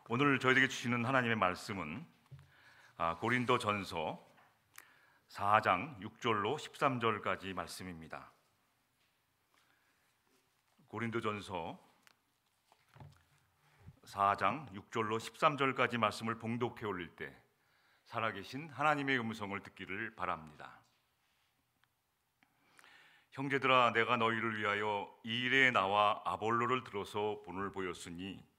오늘 저희에게 주시는 하나님의 말씀은 고린도전서 4장 6절로 13절까지 말씀입니다. 고린도전서 4장 6절로 13절까지 말씀을 봉독해 올릴 때 살아계신 하나님의 음성을 듣기를 바랍니다. 형제들아, 내가 너희를 위하여 이 일에 나와 아볼로를 들어서 본을 보였으니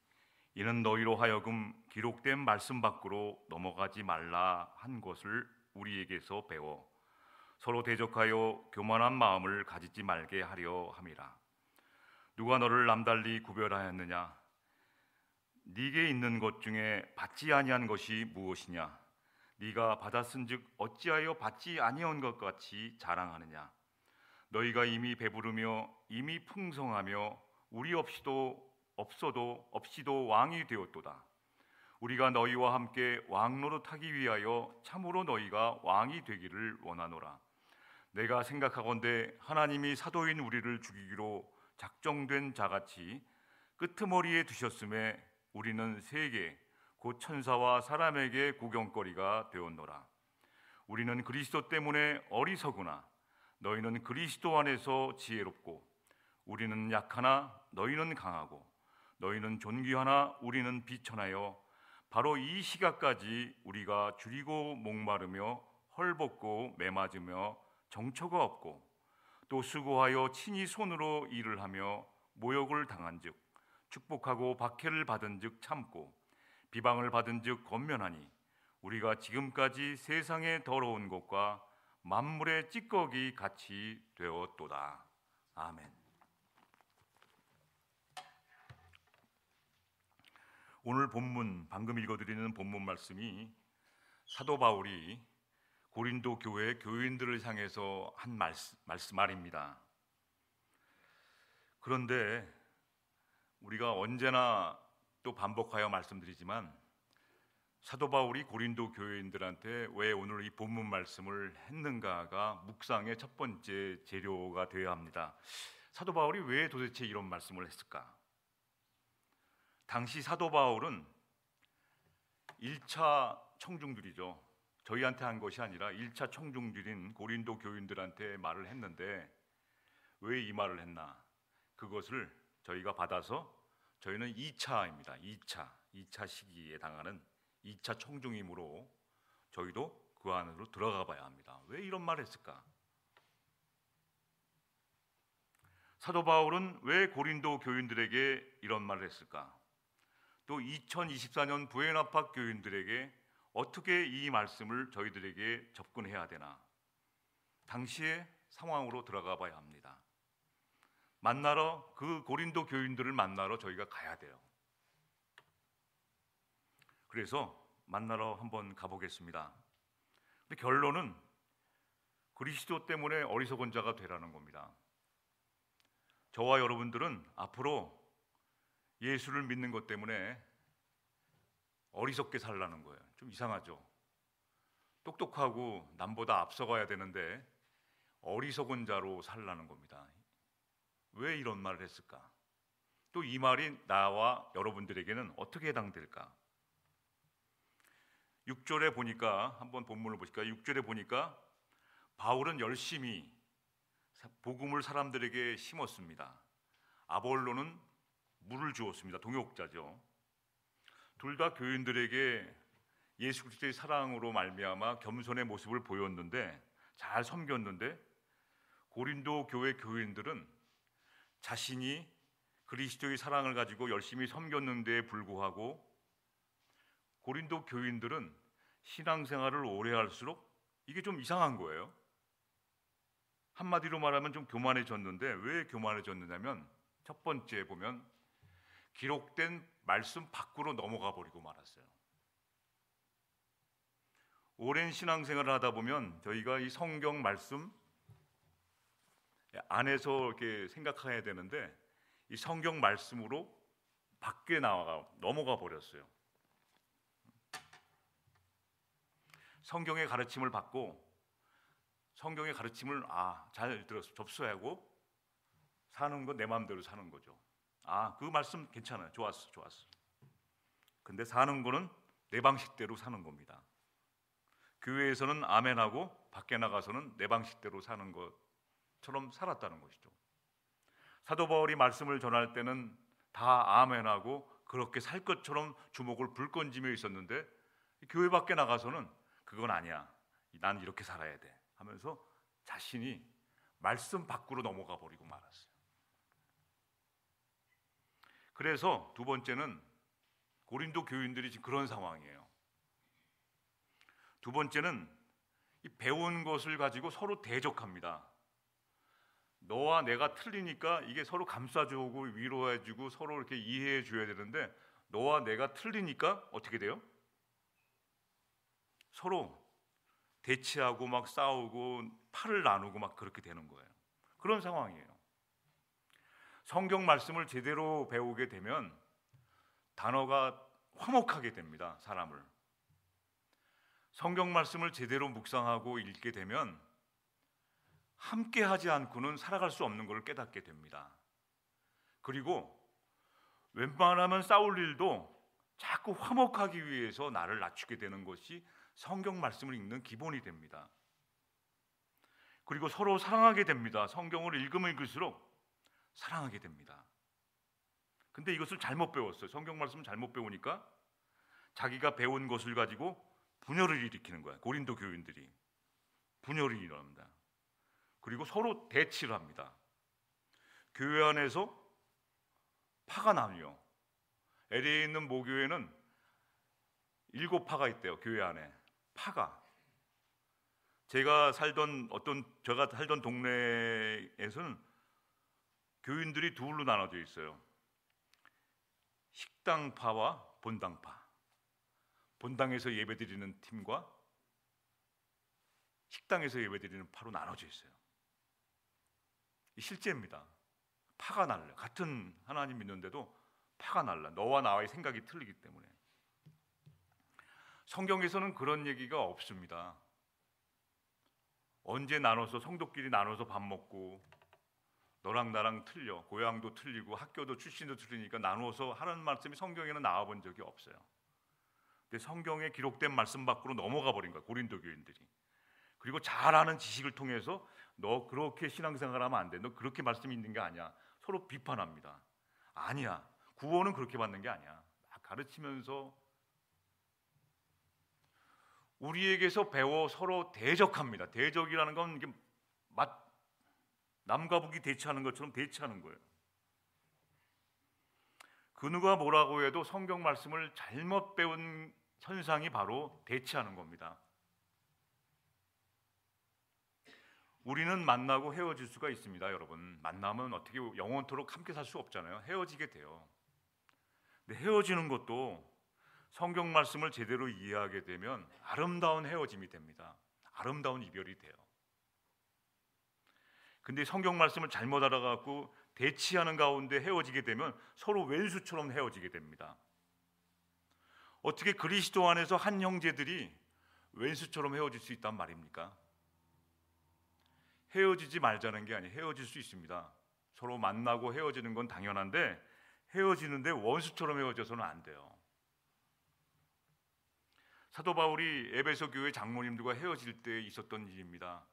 이는 너희로 하여금 기록된 말씀 밖으로 넘어가지 말라 한 것을 우리에게서 배워 서로 대적하여 교만한 마음을 가지지 말게 하려 함이라. 누가 너를 남달리 구별하였느냐? 네게 있는 것 중에 받지 아니한 것이 무엇이냐? 네가 받았은즉 어찌하여 받지 아니한 것 같이 자랑하느냐? 너희가 이미 배부르며 이미 풍성하며 우리 없이도 왕이 되었도다. 우리가 너희와 함께 왕노릇하기 위하여 참으로 너희가 왕이 되기를 원하노라. 내가 생각하건대 하나님이 사도인 우리를 죽이기로 작정된 자같이 끄트머리에 두셨음에 우리는 세계 곧 천사와 사람에게 구경거리가 되었노라. 우리는 그리스도 때문에 어리석으나 너희는 그리스도 안에서 지혜롭고, 우리는 약하나 너희는 강하고, 너희는 존귀하나 우리는 비천하여 바로 이 시각까지 우리가 줄이고 목마르며 헐벗고 매맞으며 정처가 없고, 또 수고하여 친히 손으로 일을 하며 모욕을 당한즉 축복하고 박해를 받은즉 참고 비방을 받은즉 권면하니, 우리가 지금까지 세상의 더러운 것과 만물의 찌꺼기 같이 되었도다. 아멘. 오늘 본문, 방금 읽어드리는 본문 말씀이 사도 바울이 고린도 교회 교인들을 향해서 한 말입니다. 그런데 우리가 언제나 또 반복하여 말씀드리지만 사도 바울이 고린도 교인들한테 왜 오늘 이 본문 말씀을 했는가가 묵상의 첫 번째 재료가 되어야 합니다. 사도 바울이 왜 도대체 이런 말씀을 했을까? 당시 사도 바울은 1차 청중들이죠. 저희한테 한 것이 아니라 1차 청중들인 고린도 교인들한테 말을 했는데, 왜 이 말을 했나? 그것을 저희가 받아서 저희는 2차입니다. 2차 시기에 당하는 2차 청중이므로 저희도 그 안으로 들어가 봐야 합니다. 왜 이런 말을 했을까? 사도 바울은 왜 고린도 교인들에게 이런 말을 했을까? 또 2024년 부에나팍 교인들에게 어떻게 이 말씀을 저희들에게 접근해야 되나? 당시의 상황으로 들어가 봐야 합니다. 그 고린도 교인들을 만나러 저희가 가야 돼요. 그래서 만나러 한번 가보겠습니다. 근데 결론은 그리스도 때문에 어리석은 자가 되라는 겁니다. 저와 여러분들은 앞으로 예수를 믿는 것 때문에 어리석게 살라는 거예요. 좀 이상하죠? 똑똑하고 남보다 앞서가야 되는데 어리석은 자로 살라는 겁니다. 왜 이런 말을 했을까? 또 이 말이 나와 여러분들에게는 어떻게 해당될까? 6절에 보니까, 한번 본문을 보실까? 6절에 보니까 바울은 열심히 복음을 사람들에게 심었습니다. 아볼로는 물을 주었습니다. 동역자죠. 둘 다 교인들에게 예수 그리스도의 사랑으로 말미암아 겸손의 모습을 보였는데, 잘 섬겼는데, 고린도 교회 교인들은 자신이 그리스도의 사랑을 가지고 열심히 섬겼는데에 불구하고 고린도 교인들은 신앙생활을 오래 할수록 이게 좀 이상한 거예요. 한마디로 말하면 좀 교만해졌는데, 왜 교만해졌느냐면 첫 번째 보면 기록된 말씀 밖으로 넘어가 버리고 말았어요. 오랜 신앙생활을 하다 보면 저희가 이 성경 말씀 안에서 이렇게 생각해야 되는데, 이 성경 말씀으로 밖에 넘어가 버렸어요. 성경의 가르침을 받고 성경의 가르침을 잘 들어서 접수하고 사는 거 내 마음대로 사는 거죠. 그 말씀 괜찮아요. 좋았어. 근데 사는 거는 내 방식대로 사는 겁니다. 교회에서는 아멘하고 밖에 나가서는 내 방식대로 사는 것처럼 살았다는 것이죠. 사도 바울이 말씀을 전할 때는 다 아멘하고 그렇게 살 것처럼 주먹을 불끈쥐며 있었는데 교회 밖에 나가서는 그건 아니야, 난 이렇게 살아야 돼 하면서 자신이 말씀 밖으로 넘어가 버리고 말았어요. 그래서 두 번째는 고린도 교인들이 지금 그런 상황이에요. 두 번째는 이 배운 것을 가지고 서로 대적합니다. 너와 내가 틀리니까 이게 서로 감싸주고 위로해주고 서로 이렇게 이해해 줘야 되는데 너와 내가 틀리니까 어떻게 돼요? 서로 대치하고 막 싸우고 팔을 나누고 막 그렇게 되는 거예요. 그런 상황이에요. 성경 말씀을 제대로 배우게 되면 단어가 화목하게 됩니다. 사람을. 성경 말씀을 제대로 묵상하고 읽게 되면 함께 하지 않고는 살아갈 수 없는 것을 깨닫게 됩니다. 그리고 웬만하면 싸울 일도 자꾸 화목하기 위해서 나를 낮추게 되는 것이 성경 말씀을 읽는 기본이 됩니다. 그리고 서로 사랑하게 됩니다. 성경을 읽으면 읽을수록 사랑하게 됩니다. 근데 이것을 잘못 배웠어요. 성경 말씀을 잘못 배우니까 자기가 배운 것을 가지고 분열을 일으키는 거예요. 고린도 교인들이 분열이 일어납니다. 그리고 서로 대치를 합니다. 교회 안에서 파가 나뉘어. LA에 있는 모교회는 7파가 있대요. 교회 안에 파가. 제가 살던 동네에서는 교인들이 둘로 나눠져 있어요. 식당파와 본당파. 본당에서 예배드리는 팀과 식당에서 예배드리는 파로 나눠져 있어요. 실제입니다. 파가 날라. 같은 하나님 믿는데도 파가 날라. 너와 나와의 생각이 틀리기 때문에. 성경에서는 그런 얘기가 없습니다. 언제 나눠서 성도끼리 나눠서 밥 먹고 너랑 나랑 틀려. 고향도 틀리고 학교도 출신도 틀리니까 나누어서 하는 말씀이 성경에는 나와 본 적이 없어요. 근데 성경에 기록된 말씀 밖으로 넘어가 버린 거야. 고린도 교인들이. 그리고 잘 아는 지식을 통해서 너 그렇게 신앙생활하면 안 돼. 너 그렇게 말씀이 있는 게 아니야. 서로 비판합니다. 아니야. 구원은 그렇게 받는 게 아니야. 막 가르치면서 우리에게서 배워 서로 대적합니다. 대적이라는 건 이게 남과 북이 대치하는 것처럼 대치하는 거예요. 그 누가 뭐라고 해도 성경 말씀을 잘못 배운 현상이 바로 대치하는 겁니다. 우리는 만나고 헤어질 수가 있습니다. 여러분, 만나면 어떻게 영원토록 함께 살 수 없잖아요. 헤어지게 돼요. 근데 헤어지는 것도 성경 말씀을 제대로 이해하게 되면 아름다운 헤어짐이 됩니다. 아름다운 이별이 돼요. 근데 성경 말씀을 잘못 알아갖고 대치하는 가운데 헤어지게 되면 서로 왼수처럼 헤어지게 됩니다. 어떻게 그리스도 안에서 한 형제들이 왼수처럼 헤어질 수 있단 말입니까? 헤어지지 말자는 게 아니에요. 헤어질 수 있습니다. 서로 만나고 헤어지는 건 당연한데 헤어지는데 원수처럼 헤어져서는 안 돼요. 사도 바울이 에베소 교회 장로님들과 헤어질 때 있었던 일입니다.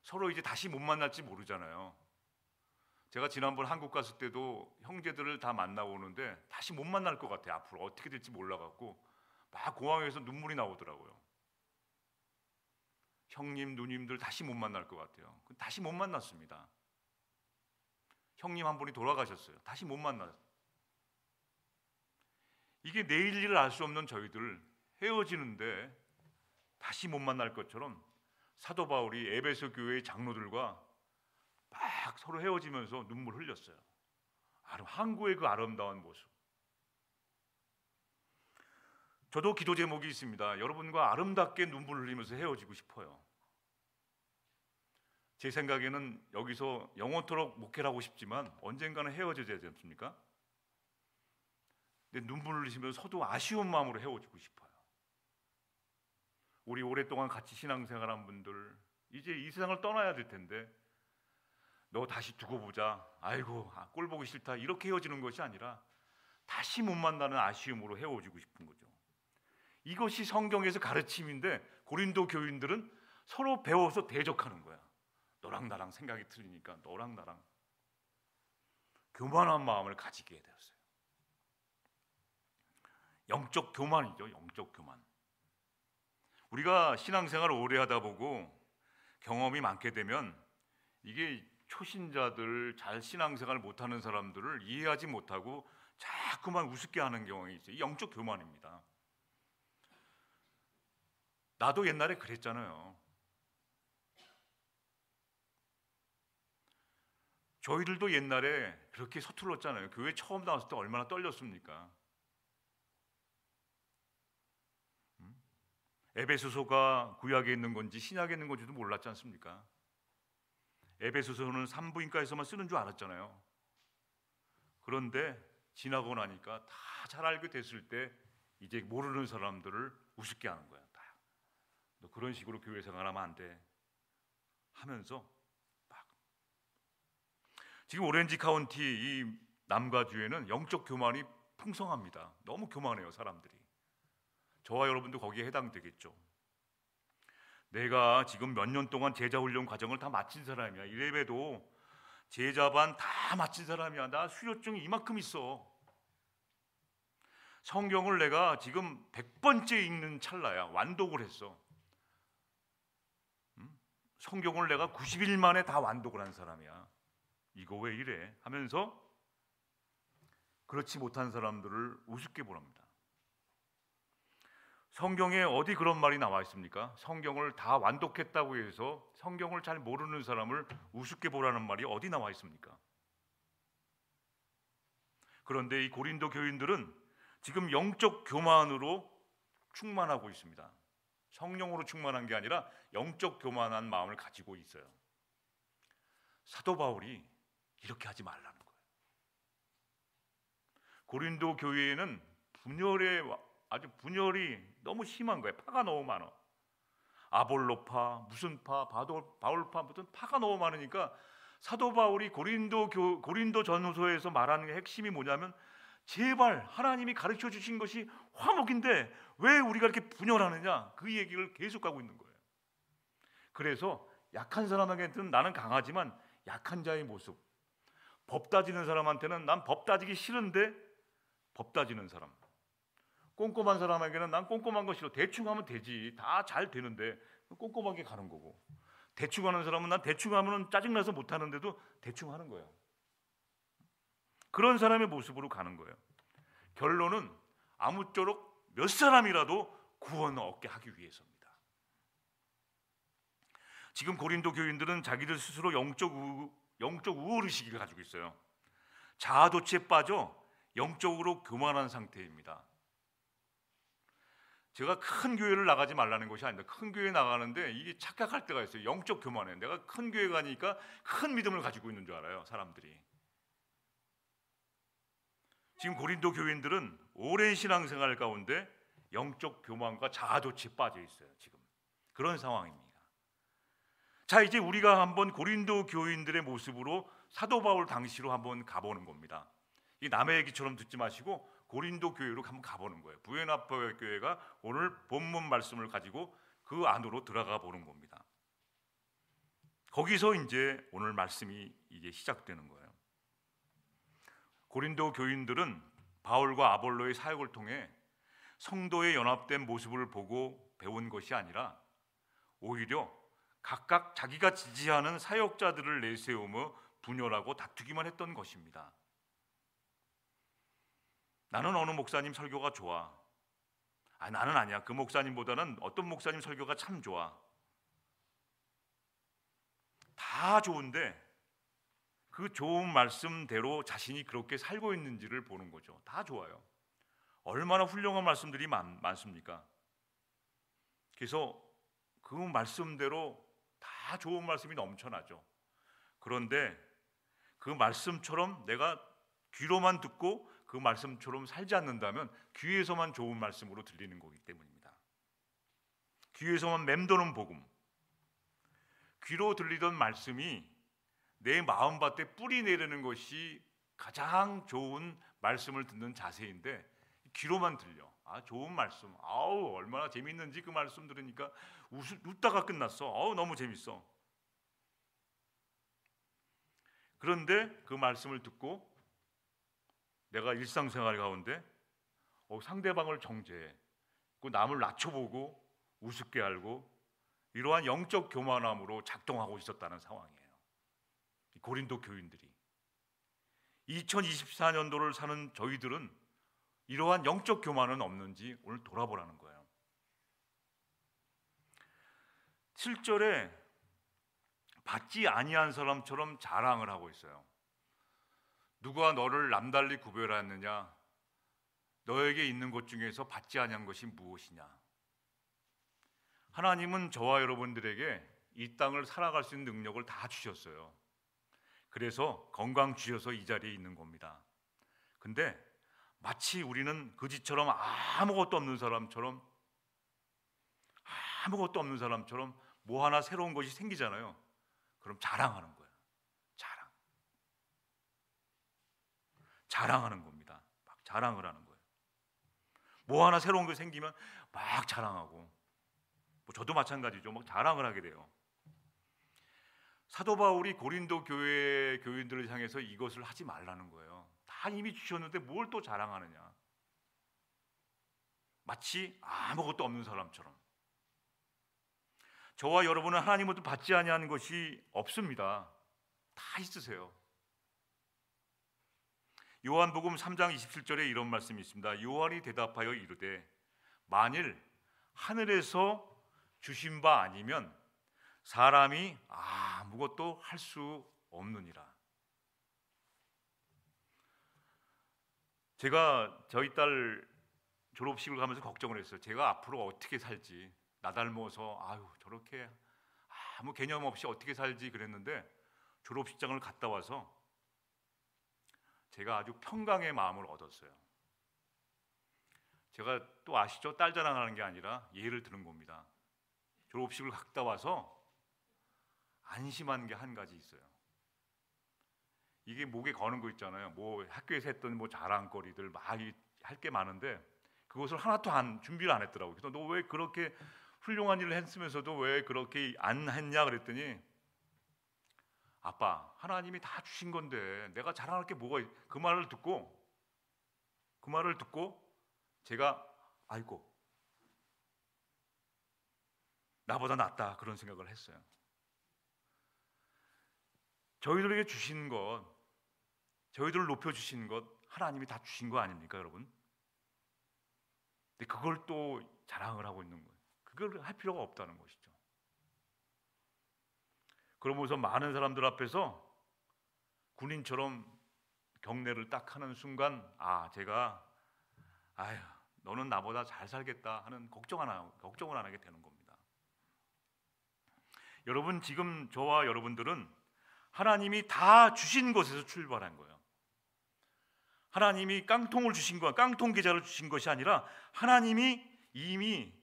서로 이제 다시 못 만날지 모르잖아요. 제가 지난번 한국 갔을 때도 형제들을 다 만나고 오는데 다시 못 만날 것 같아요. 앞으로 어떻게 될지 몰라갖고 막 공항에서 눈물이 나오더라고요. 형님, 누님들 다시 못 만날 것 같아요. 다시 못 만났습니다. 형님 한 분이 돌아가셨어요. 다시 못 만났어요. 이게 내일 일을 알 수 없는 저희들 헤어지는데 다시 못 만날 것처럼 사도 바울이 에베소 교회의 장로들과 막 서로 헤어지면서 눈물 흘렸어요. 항구의 그 아름다운 모습. 저도 기도 제목이 있습니다. 여러분과 아름답게 눈물 흘리면서 헤어지고 싶어요. 제 생각에는 여기서 영원토록 목회를 하고 싶지만 언젠가는 헤어져야 되지 않습니까? 근데 눈물 흘리시면서 서도 아쉬운 마음으로 헤어지고 싶어요. 우리 오랫동안 같이 신앙생활한 분들 이제 이 세상을 떠나야 될 텐데 너 다시 두고 보자. 아이고 꼴 보기 싫다. 이렇게 헤어지는 것이 아니라 다시 못 만나는 아쉬움으로 헤어지고 싶은 거죠. 이것이 성경에서 가르침인데 고린도 교인들은 서로 배워서 대적하는 거야. 너랑 나랑 생각이 틀리니까 너랑 나랑 교만한 마음을 가지게 되었어요. 영적 교만이죠. 영적 교만. 우리가 신앙생활을 오래 하다 보고 경험이 많게 되면 이게 초신자들, 잘 신앙생활을 못하는 사람들을 이해하지 못하고 자꾸만 우습게 하는 경향이 있어요. 이 영적 교만입니다. 나도 옛날에 그랬잖아요. 저희들도 옛날에 그렇게 서툴렀잖아요. 교회 처음 나왔을 때 얼마나 떨렸습니까? 에베소서가 구약에 있는 건지 신약에 있는 건지도 몰랐지 않습니까? 에베소서는 산부인과에서만 쓰는 줄 알았잖아요. 그런데 지나고 나니까 다 잘 알게 됐을 때 이제 모르는 사람들을 우습게 하는 거야. 다. 너 그런 식으로 교회 생활하면 안 돼 하면서 막. 지금 오렌지 카운티 이 남가주에는 영적 교만이 풍성합니다. 너무 교만해요, 사람들이. 저와 여러분도 거기에 해당되겠죠. 내가 지금 몇 년 동안 제자훈련 과정을 다 마친 사람이야. 이래봬도 제자반 다 마친 사람이야. 나 수료증이 이만큼 있어. 성경을 내가 지금 100번째 읽는 찰나야. 완독을 했어. 성경을 내가 90일 만에 다 완독을 한 사람이야. 이거 왜 이래? 하면서 그렇지 못한 사람들을 우습게 보랍니다. 성경에 어디 그런 말이 나와 있습니까? 성경을 다 완독했다고 해서 성경을 잘 모르는 사람을 우습게 보라는 말이 어디 나와 있습니까? 그런데 이 고린도 교인들은 지금 영적 교만으로 충만하고 있습니다. 성령으로 충만한 게 아니라 영적 교만한 마음을 가지고 있어요. 사도 바울이 이렇게 하지 말라는 거예요. 고린도 교회에는 아주 분열이 너무 심한 거예요. 파가 너무 많아. 아볼로파, 무슨 파, 바울파, 무슨 파가 너무 많으니까 사도 바울이 고린도 전후서에서 말하는 핵심이 뭐냐면 제발 하나님이 가르쳐 주신 것이 화목인데 왜 우리가 이렇게 분열하느냐, 그 얘기를 계속 하고 있는 거예요. 그래서 약한 사람에게는 나는 강하지만 약한 자의 모습, 법 따지는 사람한테는 난 법 따지기 싫은데 법 따지는 사람, 꼼꼼한 사람에게는 난 꼼꼼한 거 싫어. 대충 하면 되지. 다 잘 되는데 꼼꼼하게 가는 거고, 대충 하는 사람은 난 대충 하면 짜증나서 못 하는데도 대충 하는 거예요. 그런 사람의 모습으로 가는 거예요. 결론은 아무쪼록 몇 사람이라도 구원을 얻게 하기 위해서입니다. 지금 고린도 교인들은 자기들 스스로 영적 우월의식을 가지고 있어요. 자아도취에 빠져 영적으로 교만한 상태입니다. 제가 큰 교회를 나가지 말라는 것이 아닙니다. 큰 교회 나가는데 이게 착각할 때가 있어요. 영적 교만해. 내가 큰 교회 가니까 큰 믿음을 가지고 있는 줄 알아요, 사람들이. 지금 고린도 교인들은 오랜 신앙생활 가운데 영적 교만과 자아도취에 빠져 있어요. 지금 그런 상황입니다. 자, 이제 우리가 한번 고린도 교인들의 모습으로 사도 바울 당시로 한번 가보는 겁니다. 이 남의 얘기처럼 듣지 마시고 고린도 교회로 한번 가보는 거예요. 부에나포 교회가 오늘 본문 말씀을 가지고 그 안으로 들어가 보는 겁니다. 거기서 이제 오늘 말씀이 이제 시작되는 거예요. 고린도 교인들은 바울과 아볼로의 사역을 통해 성도의 연합된 모습을 보고 배운 것이 아니라 오히려 각각 자기가 지지하는 사역자들을 내세우며 분열하고 다투기만 했던 것입니다. 나는 어느 목사님 설교가 좋아. 나는 아니야. 그 목사님보다는 어떤 목사님 설교가 참 좋아. 다 좋은데 그 좋은 말씀대로 자신이 그렇게 살고 있는지를 보는 거죠. 다 좋아요. 얼마나 훌륭한 말씀들이 많습니까? 그래서 그 말씀대로 다 좋은 말씀이 넘쳐나죠. 그런데 그 말씀처럼 내가 귀로만 듣고 그 말씀처럼 살지 않는다면 귀에서만 좋은 말씀으로 들리는 거기 때문입니다. 귀에서만 맴도는 복음, 귀로 들리던 말씀이 내 마음밭에 뿌리 내리는 것이 가장 좋은 말씀을 듣는 자세인데 귀로만 들려. 좋은 말씀. 아우 얼마나 재밌는지 그 말씀 들으니까 웃다가 끝났어. 너무 재밌어. 그런데 그 말씀을 듣고 내가 일상생활 가운데 상대방을 정죄해, 그 남을 낮춰보고 우습게 알고 이러한 영적 교만함으로 작동하고 있었다는 상황이에요. 고린도 교인들이 2024년도를 사는 저희들은 이러한 영적 교만은 없는지 오늘 돌아보라는 거예요. 7절에 받지 아니한 사람처럼 자랑을 하고 있어요. 누가 너를 남달리 구별하느냐? 너에게 있는 것 중에서 받지 아니한 것이 무엇이냐? 하나님은 저와 여러분들에게 이 땅을 살아갈 수 있는 능력을 다 주셨어요. 그래서 건강 주셔서 이 자리에 있는 겁니다. 근데 마치 우리는 거지처럼 아무것도 없는 사람처럼 뭐 하나 새로운 것이 생기잖아요. 그럼 자랑하는 거예요. 자랑하는 겁니다. 막 자랑을 하는 거예요. 뭐 하나 새로운 게 생기면 막 자랑하고, 저도 마찬가지죠. 막 자랑을 하게 돼요. 사도 바울이 고린도 교회 교인들을 향해서 이것을 하지 말라는 거예요. 다 이미 주셨는데 뭘 또 자랑하느냐? 마치 아무것도 없는 사람처럼. 저와 여러분은 하나님으로부터 받지 아니하는 것이 없습니다. 다 있으세요. 요한복음 3장 27절에 이런 말씀이 있습니다. 요한이 대답하여 이르되 만일 하늘에서 주신 바 아니면 사람이 아무것도 할 수 없느니라. 제가 저희 딸 졸업식을 가면서 걱정을 했어요. 제가 앞으로 어떻게 살지, 나 닮아서 저렇게 아무 개념 없이 어떻게 살지 그랬는데, 졸업식장을 갔다 와서 제가 아주 평강의 마음을 얻었어요. 제가 또 아시죠? 딸 자랑하는 게 아니라 예를 드는 겁니다. 졸업식을 갔다 와서 안심한 게 한 가지 있어요. 이게 목에 거는 거 있잖아요. 뭐 학교에서 했던 자랑거리들 막 할 게 많은데 그것을 하나도 준비를 안 했더라고요. 그래서 너 왜 그렇게 훌륭한 일을 했으면서도 왜 그렇게 안 했냐 그랬더니, 아빠, 하나님이 다 주신 건데 내가 자랑할 게 뭐가 그 말을 듣고 제가 나보다 낫다 그런 생각을 했어요. 저희들에게 주신 것, 저희들을 높여주신 것 하나님이 다 주신 거 아닙니까 여러분? 근데 그걸 또 자랑을 하고 있는 거예요. 그걸 할 필요가 없다는 것이죠. 그러면서 많은 사람들 앞에서 군인처럼 경례를 딱 하는 순간 제가 너는 나보다 잘 살겠다 하는 걱정을 안 하게 되는 겁니다. 여러분, 지금 저와 여러분들은 하나님이 다 주신 것에서 출발한 거예요. 하나님이 깡통 계좌를 주신 것이 아니라 하나님이 이미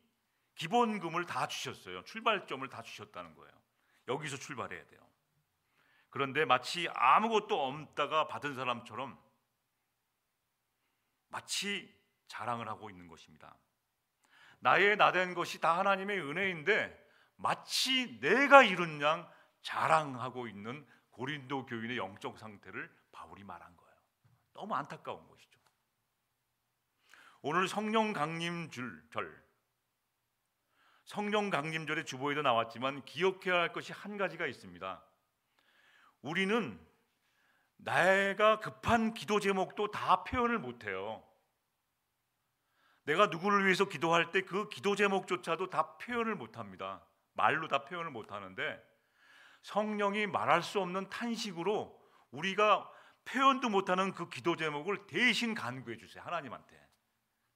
기본금을 다 주셨어요. 출발점을 다 주셨다는 거예요. 여기서 출발해야 돼요. 그런데 마치 아무것도 없다가 받은 사람처럼 마치 자랑을 하고 있는 것입니다. 나된 것이 다 하나님의 은혜인데 마치 내가 이룬 양 자랑하고 있는 고린도 교인의 영적 상태를 바울이 말한 거예요. 너무 안타까운 것이죠. 오늘 성령 강림절의 주보에도 나왔지만 기억해야 할 것이 한 가지가 있습니다. 우리는 내가 급한 기도 제목도 다 표현을 못해요. 내가 누구를 위해서 기도할 때 그 기도 제목조차도 다 표현을 못합니다. 말로 다 표현을 못하는데 성령이 말할 수 없는 탄식으로 우리가 표현도 못하는 그 기도 제목을 대신 간구해 주세요. 하나님한테.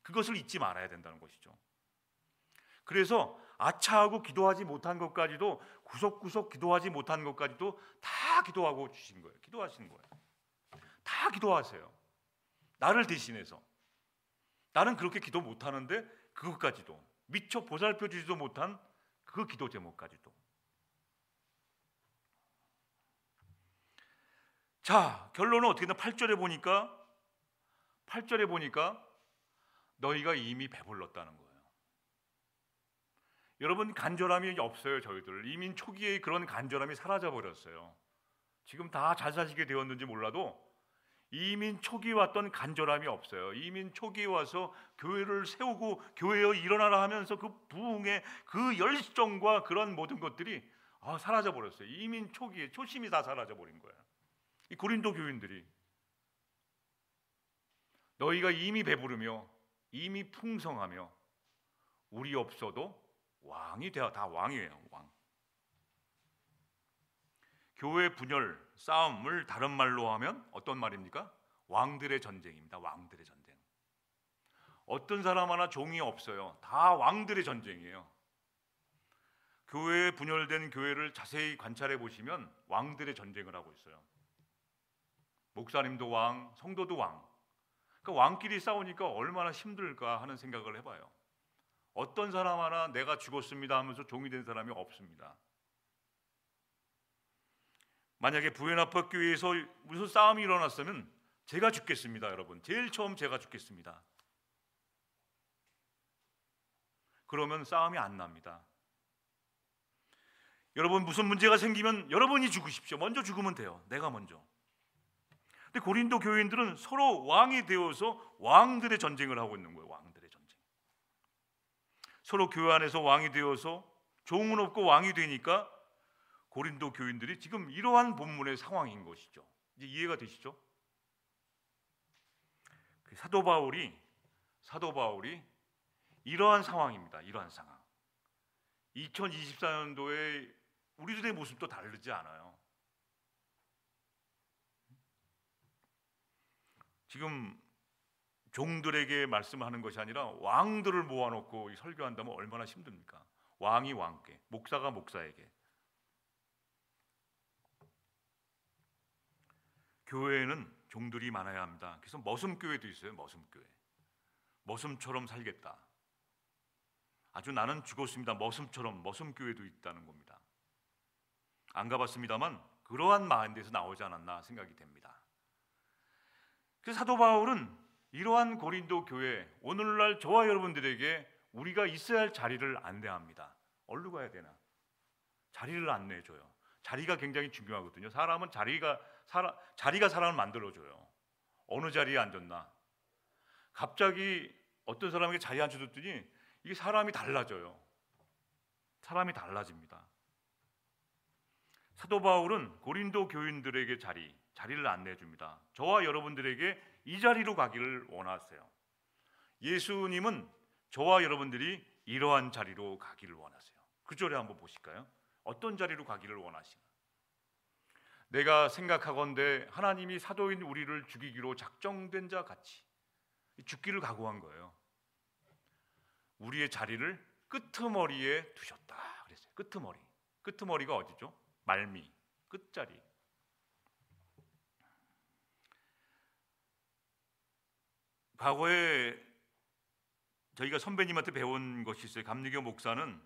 그것을 잊지 말아야 된다는 것이죠. 그래서 아차하고 기도하지 못한 것까지도, 구석구석 기도하지 못한 것까지도 다 기도하고 주신 거예요. 기도하시는 거예요. 다 기도하세요. 나를 대신해서. 나는 그렇게 기도 못하는데 그것까지도, 미처 보살펴 주지도 못한 그 기도 제목까지도. 자, 결론은 어떻게 되나? 8절에 보니까 너희가 이미 배불렀다는 거예요. 여러분, 간절함이 없어요. 저희들 이민 초기에 그런 간절함이 사라져 버렸어요. 지금 다 잘 사시게 되었는지 몰라도 이민 초기에 왔던 간절함이 없어요. 이민 초기에 와서 교회를 세우고 교회여 일어나라 하면서 그 부흥의 그 열정과 그런 모든 것들이 사라져 버렸어요. 이민 초기에 초심이 다 사라져 버린 거예요. 이 고린도 교인들이 너희가 이미 배부르며 이미 풍성하며 우리 없어도 왕이 되어, 다 왕이에요. 왕. 교회 분열, 싸움을 다른 말로 하면 어떤 말입니까? 왕들의 전쟁입니다. 왕들의 전쟁. 어떤 사람 하나 종이 없어요. 다 왕들의 전쟁이에요. 교회에 분열된 교회를 자세히 관찰해 보시면 왕들의 전쟁을 하고 있어요. 목사님도 왕, 성도도 왕. 그러니까 왕끼리 싸우니까 얼마나 힘들까 하는 생각을 해봐요. 어떤 사람 하나 내가 죽었습니다 하면서 종이 된 사람이 없습니다. 만약에 부에나파교회에서 무슨 싸움이 일어났으면 제가 죽겠습니다. 여러분, 제일 처음 제가 죽겠습니다. 그러면 싸움이 안 납니다. 여러분, 무슨 문제가 생기면 여러분이 죽으십시오. 먼저 죽으면 돼요. 내가 먼저. 근데 고린도 교인들은 서로 왕이 되어서 왕들의 전쟁을 하고 있는 거예요. 왕들의 전쟁. 서로 교회 안에서 왕이 되어서 종은 없고 왕이 되니까 고린도 교인들이 지금 이러한 본문의 상황인 것이죠. 이제 이해가 되시죠? 사도 바울이 이러한 상황입니다. 이러한 상황. 2024년도에 우리들의 모습도 다르지 않아요. 지금 종들에게 말씀하는 것이 아니라 왕들을 모아놓고 설교한다면 얼마나 힘듭니까? 왕이 왕께, 목사가 목사에게. 교회에는 종들이 많아야 합니다. 그래서 머슴교회도 있어요. 머슴교회. 머슴처럼 살겠다. 아주 나는 죽었습니다. 머슴교회도 있다는 겁니다. 안 가봤습니다만 그러한 마인드에서 나오지 않았나 생각이 됩니다. 그래서 사도 바울은 이러한 고린도 교회, 오늘날 저와 여러분들에게 우리가 있어야 할 자리를 안내합니다. 어디로 가야 되나? 자리를 안내해줘요. 자리가 굉장히 중요하거든요. 사람은 자리가 사람을 만들어줘요. 어느 자리에 앉았나? 갑자기 어떤 사람에게 자리에 앉혀줬더니 이게 사람이 달라져요. 사람이 달라집니다. 사도 바울은 고린도 교인들에게 자리를 안내해 줍니다. 저와 여러분들에게 이 자리로 가기를 원하세요. 예수님은 저와 여러분들이 이러한 자리로 가기를 원하세요. 그 절에 한번 보실까요? 어떤 자리로 가기를 원하시나? 내가 생각하건대 하나님이 사도인 우리를 죽이기로 작정된 자 같이 죽기를 각오한 거예요. 우리의 자리를 끄트머리에 두셨다 그랬어요. 끄트머리가 어디죠? 말미, 끝자리. 과거에 저희가 선배님한테 배운 것이 있어요. 감리교 목사는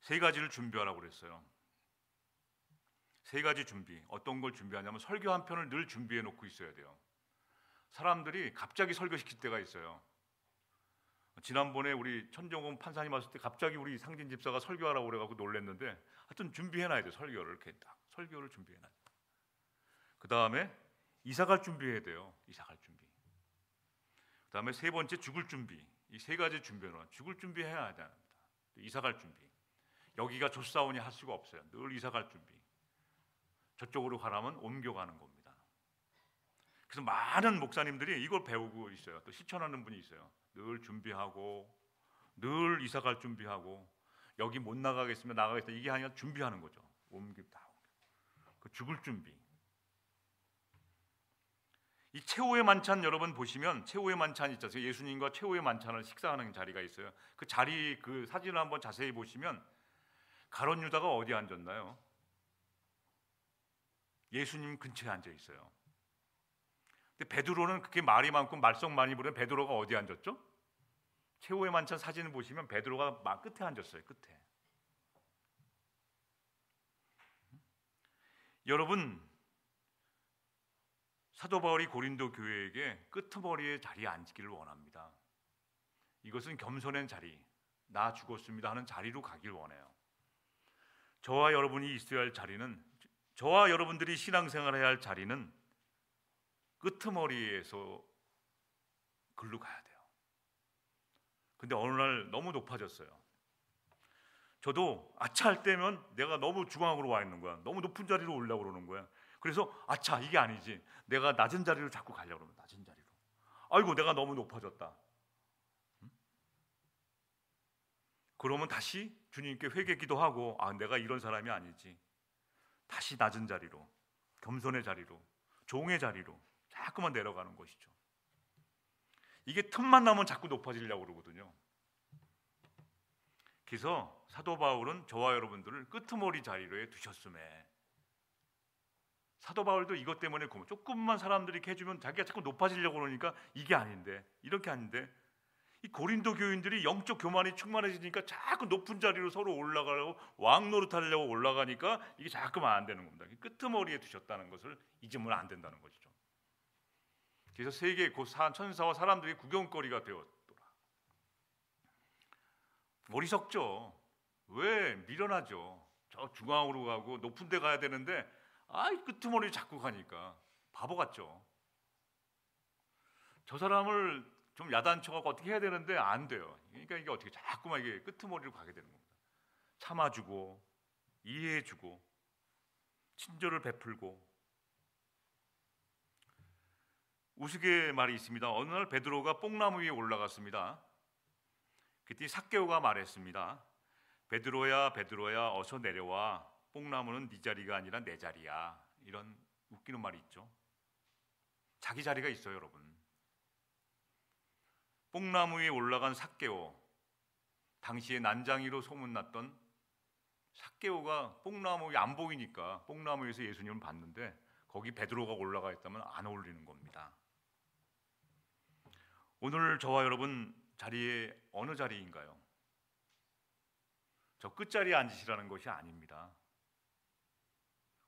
3가지를 준비하라고 그랬어요. 3가지 준비. 어떤 걸 준비하냐면 설교 한 편을 늘 준비해 놓고 있어야 돼요. 사람들이 갑자기 설교시킬 때가 있어요. 지난번에 우리 천정훈 판사님 왔을 때 갑자기 우리 상진 집사가 설교하라고 그래가지고 놀랬는데, 하여튼 준비해놔야 돼. 설교를 이렇게 딱 설교를 준비해놔야 돼. 그 다음에 이사갈 준비해야 돼요. 이사갈 준비. 그 다음에 3번째 죽을 준비. 이 3가지 준비해놔. 죽을 준비해야 합니다. 이사갈 준비. 여기가 좁사오니 할 수가 없어요. 늘 이사갈 준비. 저쪽으로 가라면 옮겨가는 겁니다. 그래서 많은 목사님들이 이걸 배우고 있어요. 또 실천하는 분이 있어요. 늘 준비하고, 늘 이사갈 준비하고, 여기 못 나가겠으면 나가겠다, 이게 아니라 준비하는 거죠. 옮기다. 그 죽을 준비. 이 최후의 만찬 여러분 보시면 최후의 만찬 있잖아요. 예수님과 최후의 만찬을 식사하는 자리가 있어요. 그 자리, 그 사진을 한번 자세히 보시면 가룟 유다가 어디 앉았나요? 예수님 근처에 앉아 있어요. 근데 베드로는 그렇게 말이 많고 말썽 많이 부르는 베드로가 어디 앉았죠? 최후의 만찬 사진을 보시면 베드로가 끝에 앉았어요. 끝에. 여러분, 사도 바울이 고린도 교회에게 끄트머리의 자리에 앉기를 원합니다. 이것은 겸손한 자리, 나 죽었습니다 하는 자리로 가길 원해요. 저와 여러분이 있어야 할 자리는, 저와 여러분들이 신앙생활해야 할 자리는 끄트머리에서 글로 가야 돼요. 근데 어느 날 너무 높아졌어요. 저도 아차 할 때면 내가 너무 중앙으로 와 있는 거야. 너무 높은 자리로 올라오고 그러는 거야. 그래서 아차, 이게 아니지. 내가 낮은 자리로 자꾸 가려고 그러면 낮은 자리로. 아이고, 내가 너무 높아졌다. 그러면 다시 주님께 회개 기도하고, 아, 내가 이런 사람이 아니지. 다시 낮은 자리로, 겸손의 자리로, 종의 자리로 자꾸만 내려가는 것이죠. 이게 틈만 나면 자꾸 높아지려고 그러거든요. 그래서 사도 바울은 저와 여러분들을 끄트머리 자리로에 두셨음에, 사도 바울도 이것 때문에 조금만 사람들이 이렇게 해주면 자기가 자꾸 높아지려고 그러니까 이게 아닌데, 이렇게 아닌데, 이 고린도 교인들이 영적 교만이 충만해지니까 자꾸 높은 자리로 서로 올라가려고, 왕 노릇하려고 올라가니까 이게 자꾸만 안 되는 겁니다. 끄트머리에 두셨다는 것을 잊으면 안 된다는 것이죠. 그래서 세계 곧 천사와 사람들이 구경거리가 되었더라. 어리석죠. 왜 밀어나죠? 저 중앙으로 가고 높은 데 가야 되는데, 이 끄트머리 자꾸 가니까 바보 같죠. 저 사람을 좀 야단쳐갖고 어떻게 해야 되는데 안 돼요. 그러니까 이게 어떻게 자꾸만 이게 끄트머리로 가게 되는 겁니다. 참아주고 이해해주고 친절을 베풀고. 우스갯말이 있습니다. 어느 날 베드로가 뽕나무 위에 올라갔습니다. 그때 삭개오가 말했습니다. 베드로야, 베드로야, 어서 내려와. 뽕나무는 네 자리가 아니라 내 자리야. 이런 웃기는 말이 있죠. 자기 자리가 있어요, 여러분. 뽕나무 위에 올라간 삭개오, 당시에 난장이로 소문났던 삭개오가 뽕나무 위에 안 보이니까 뽕나무 위에서 예수님을 봤는데, 거기 베드로가 올라가 있다면 안 어울리는 겁니다. 오늘 저와 여러분 자리에 어느 자리인가요? 저 끝자리에 앉으시라는 것이 아닙니다.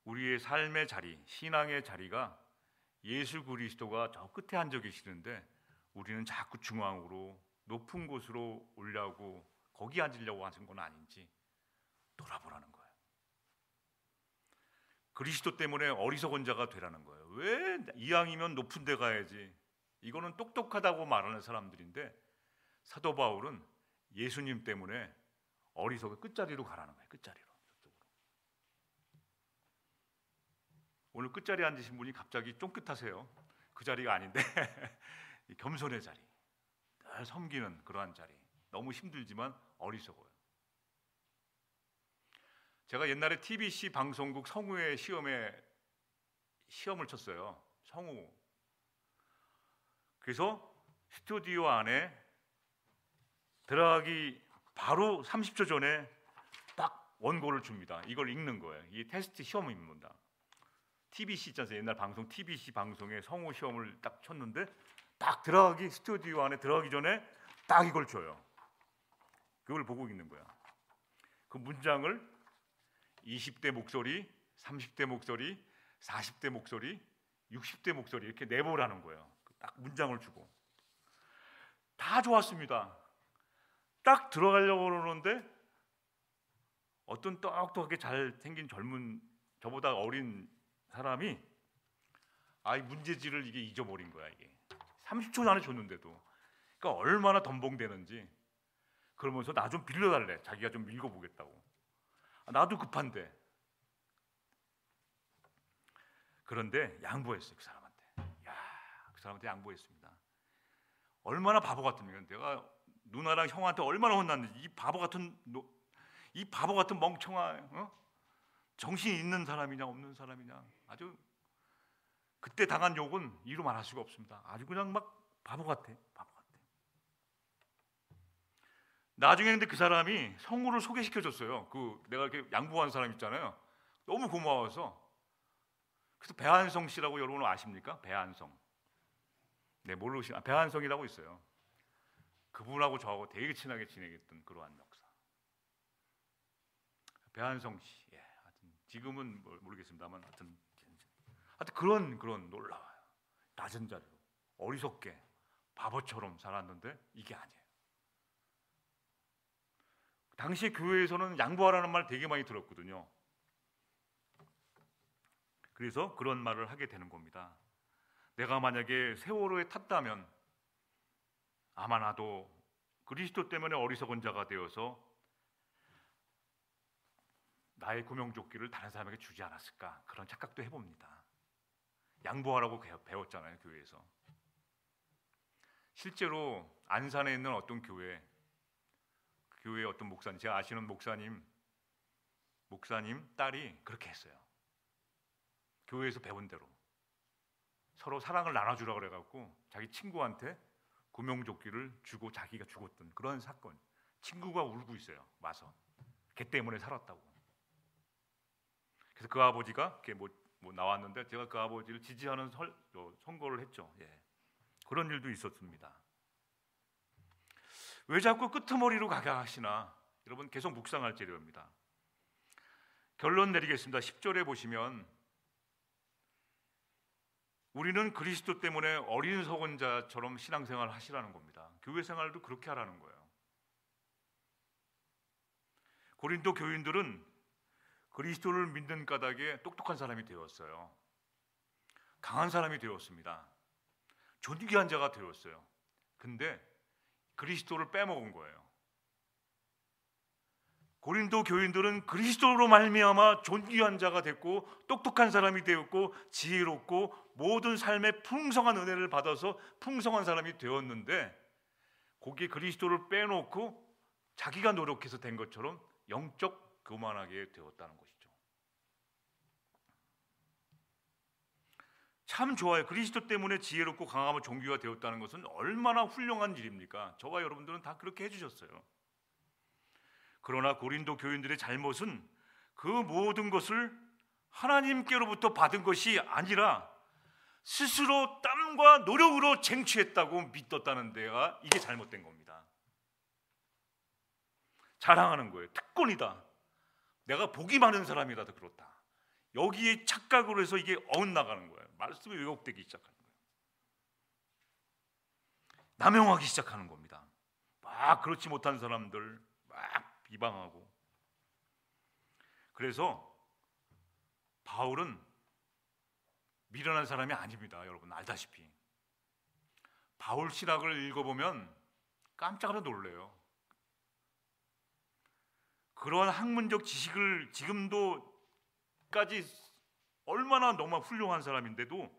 우리의 삶의 자리, 신앙의 자리가 예수 그리스도가 저 끝에 앉아 계시는데, 우리는 자꾸 중앙으로 높은 곳으로 오려고, 거기 앉으려고 하는 건 아닌지 돌아보라는 거예요. 그리스도 때문에 어리석은 자가 되라는 거예요. 왜 이왕이면 높은 데 가야지. 이거는 똑똑하다고 말하는 사람들인데, 사도 바울은 예수님 때문에 어리석은 끝자리로 가라는 거예요. 끝자리로. 오늘 끝자리에 앉으신 분이 갑자기 쫑긋하세요. 그 자리가 아닌데 겸손의 자리, 늘 섬기는 그러한 자리. 너무 힘들지만 어리석어요. 제가 옛날에 TBC 방송국 성우의 시험을 쳤어요. 성우. 그래서 스튜디오 안에 들어가기 바로 30초 전에 딱 원고를 줍니다. 이걸 읽는 거예요. 이게 테스트 시험입니다. TBC 있잖아요. 옛날 방송 TBC 방송에 성우 시험을 딱 쳤는데, 딱 들어가기, 스튜디오 안에 들어가기 전에 딱 이걸 줘요. 그걸 보고 읽는 거야. 그 문장을 20대 목소리, 30대 목소리, 40대 목소리, 60대 목소리 이렇게 내보라는 거예요. 딱 문장을 주고. 다 좋았습니다. 딱 들어가려고 그러는데 어떤 똑똑하게 잘생긴 젊은, 저보다 어린 사람이 이 문제지를 이게 잊어버린 거야. 이게 30초 안에 줬는데도. 그러니까 얼마나 덤벙대는지. 그러면서 나 좀 빌려달래. 자기가 좀 읽어보겠다고. 나도 급한데. 그런데 양보했어요, 그 사람한테. 그 사람한테 양보했습니다. 얼마나 바보 같으면, 내가 누나랑 형한테 얼마나 혼났는지. 이 바보 같은 멍청아, 정신이 있는 사람이냐 없는 사람이냐. 아주 그때 당한 욕은 이루 말할 수가 없습니다. 아주 그냥 막 바보 같아. 나중에 근데 그 사람이 성우를 소개시켜줬어요. 내가 이렇게 양보한 사람 있잖아요. 너무 고마워서. 그래서 배한성 씨라고 여러분 아십니까? 배한성. 네, 모르시나? 배한성이라고 있어요. 그분하고 저하고 되게 친하게 지내겠던 그러한 역사. 배한성 씨. 하여튼 지금은 모르겠습니다만 하여튼 그런 놀라워요. 낮은 자리로 어리석게 바보처럼 살았는데 이게 아니에요. 당시 교회에서는 양보하라는 말 되게 많이 들었거든요. 그래서 그런 말을 하게 되는 겁니다. 내가 만약에 세월호에 탔다면 아마 나도 그리스도 때문에 어리석은 자가 되어서 나의 구명조끼를 다른 사람에게 주지 않았을까, 그런 착각도 해봅니다. 양보하라고 배웠잖아요, 교회에서. 실제로 안산에 있는 어떤 교회의 어떤 목사님, 제가 아시는 목사님 딸이 그렇게 했어요. 교회에서 배운 대로 서로 사랑을 나눠주라고 그래갖고 자기 친구한테 구명조끼를 주고 자기가 죽었던 그런 사건. 친구가 울고 있어요, 와서. 걔 때문에 살았다고. 그래서 그 아버지가 뭐 나왔는데 제가 그 아버지를 지지하는 선거를 했죠. 예. 그런 일도 있었습니다. 왜 자꾸 끄트머리로 가게 하시나? 여러분, 계속 묵상할 재료입니다. 결론 내리겠습니다. 10절에 보시면 우리는 그리스도 때문에 어리석은 자처럼 신앙생활을 하시라는 겁니다. 교회 생활도 그렇게 하라는 거예요. 고린도 교인들은 그리스도를 믿는 까닭에 똑똑한 사람이 되었어요. 강한 사람이 되었습니다. 존귀한 자가 되었어요. 근데 그리스도를 빼먹은 거예요. 고린도 교인들은 그리스도로 말미암아 존귀한 자가 됐고 똑똑한 사람이 되었고 지혜롭고 모든 삶의 풍성한 은혜를 받아서 풍성한 사람이 되었는데, 거기에 그리스도를 빼놓고 자기가 노력해서 된 것처럼 영적 교만하게 되었다는 것이죠. 참 좋아요. 그리스도 때문에 지혜롭고 강하고 존귀가 되었다는 것은 얼마나 훌륭한 일입니까? 저와 여러분들은 다 그렇게 해주셨어요. 그러나 고린도 교인들의 잘못은 그 모든 것을 하나님께로부터 받은 것이 아니라 스스로 땀과 노력으로 쟁취했다고 믿었다는 데가, 이게 잘못된 겁니다. 자랑하는 거예요. 특권이다. 내가 복이 많은 사람이라 더 그렇다. 여기에 착각으로 해서 이게 어긋나가는 거예요. 말씀이 왜곡되기 시작하는 거예요. 남용하기 시작하는 겁니다. 막 그렇지 못한 사람들 막 비방하고. 그래서 바울은 미련한 사람이 아닙니다. 여러분 알다시피 바울 신학을 읽어보면 깜짝으로 놀래요. 그러한 학문적 지식을 지금도까지 얼마나 너무 훌륭한 사람인데도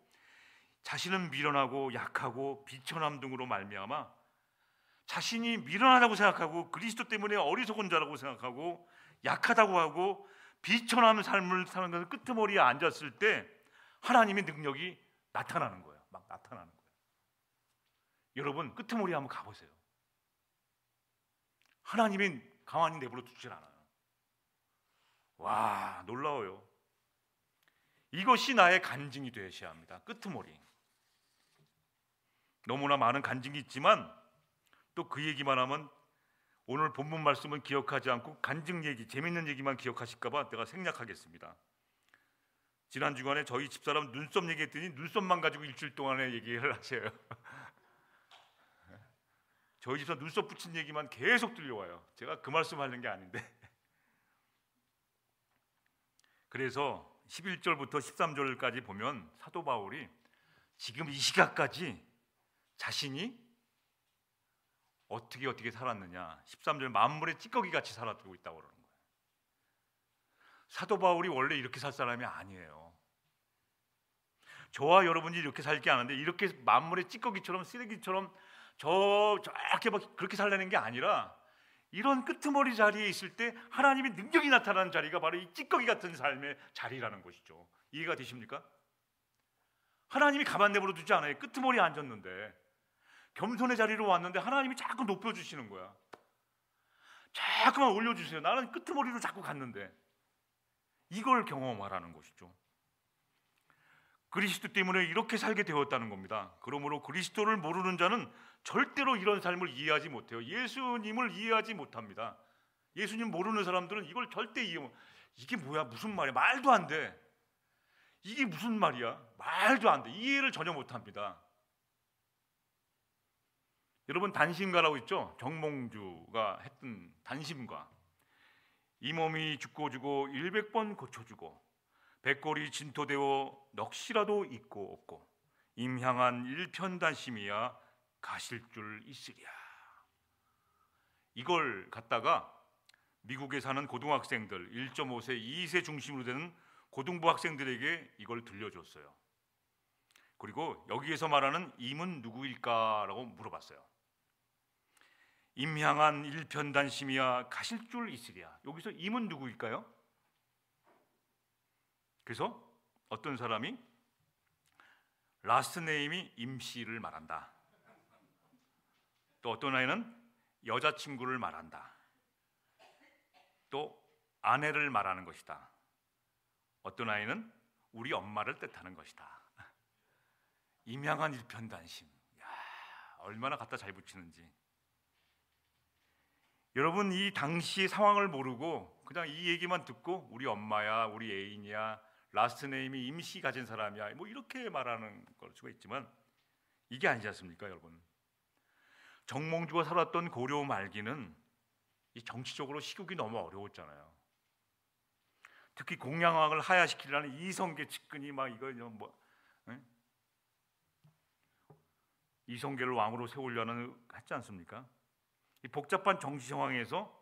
자신은 미련하고 약하고 비천함 등으로 말미암아 자신이 미련하다고 생각하고 그리스도 때문에 어리석은 자라고 생각하고 약하다고 하고 비천한 삶을 사는 것은 끄트머리에 앉았을 때 하나님의 능력이 나타나는 거예요. 막 나타나는 거예요. 여러분 끄트머리 한번 가보세요. 하나님이 가만히 내버려 두질 않아요. 와, 놀라워요. 이것이 나의 간증이 되셔야 합니다. 끄트머리. 너무나 많은 간증이 있지만 또 그 얘기만 하면 오늘 본문 말씀은 기억하지 않고 간증 얘기, 재밌는 얘기만 기억하실까 봐 내가 생략하겠습니다. 지난 주간에 저희 집사람 눈썹 얘기했더니 눈썹만 가지고 일주일 동안의 얘기를 하셔요. 저희 집사 눈썹 붙인 얘기만 계속 들려와요. 제가 그 말씀 하는 게 아닌데. 그래서 11절부터 13절까지 보면 사도 바울이 지금 이 시각까지 자신이 어떻게 살았느냐, 13절 만물의 찌꺼기같이 살아가고 있다고 그러는 거예요. 사도 바울이 원래 이렇게 살 사람이 아니에요. 저와 여러분이 이렇게 살게 하는데 이렇게 만물의 찌꺼기처럼 쓰레기처럼 저렇게 막 그렇게 살려는 게 아니라 이런 끄트머리 자리에 있을 때 하나님의 능력이 나타나는 자리가 바로 이 찌꺼기 같은 삶의 자리라는 것이죠. 이해가 되십니까? 하나님이 가만 내버려 두지 않아요. 끄트머리에 앉았는데 겸손의 자리로 왔는데 하나님이 자꾸 높여주시는 거야. 자꾸만 올려주세요. 나는 끄트머리로 자꾸 갔는데. 이걸 경험하라는 것이죠. 그리스도 때문에 이렇게 살게 되었다는 겁니다. 그러므로 그리스도를 모르는 자는 절대로 이런 삶을 이해하지 못해요. 예수님을 이해하지 못합니다. 예수님 모르는 사람들은 이걸 절대 이해 못. 이게 뭐야, 무슨 말이야, 말도 안 돼. 이게 무슨 말이야? 말도 안 돼. 이해를 전혀 못합니다. 여러분, 단심가라고 있죠? 정몽주가 했던 단심가. 이 몸이 죽고 주고 100번 고쳐주고 백골이 진토되어 넋이라도 있고 없고 임향한 일편단심이야 가실 줄 있으랴. 이걸 갖다가 미국에 사는 고등학생들 1.5세, 2세 중심으로 되는 고등부 학생들에게 이걸 들려줬어요. 그리고 여기에서 말하는 임은 누구일까라고 물어봤어요. 임향한 일편단심이야 가실 줄 있으랴. 여기서 임은 누구일까요? 그래서 어떤 사람이 라스트 네임이 임씨를 말한다. 또 어떤 아이는 여자친구를 말한다. 또 아내를 말하는 것이다. 어떤 아이는 우리 엄마를 뜻하는 것이다. 임향한 일편단심. 야, 얼마나 갖다 잘 붙이는지. 여러분, 이 당시의 상황을 모르고 그냥 이 얘기만 듣고 우리 엄마야, 우리 애인이야, 라스트 네임이 임씨 가진 사람이야, 뭐 이렇게 말하는 걸 수가 있지만 이게 아니지 않습니까, 여러분? 정몽주가 살았던 고려 말기는 이 정치적으로 시국이 너무 어려웠잖아요. 특히 공양왕을 하야시키려는 이성계 측근이 막 이거 뭐 이성계를 왕으로 세우려는 했지 않습니까? 이 복잡한 정치 상황에서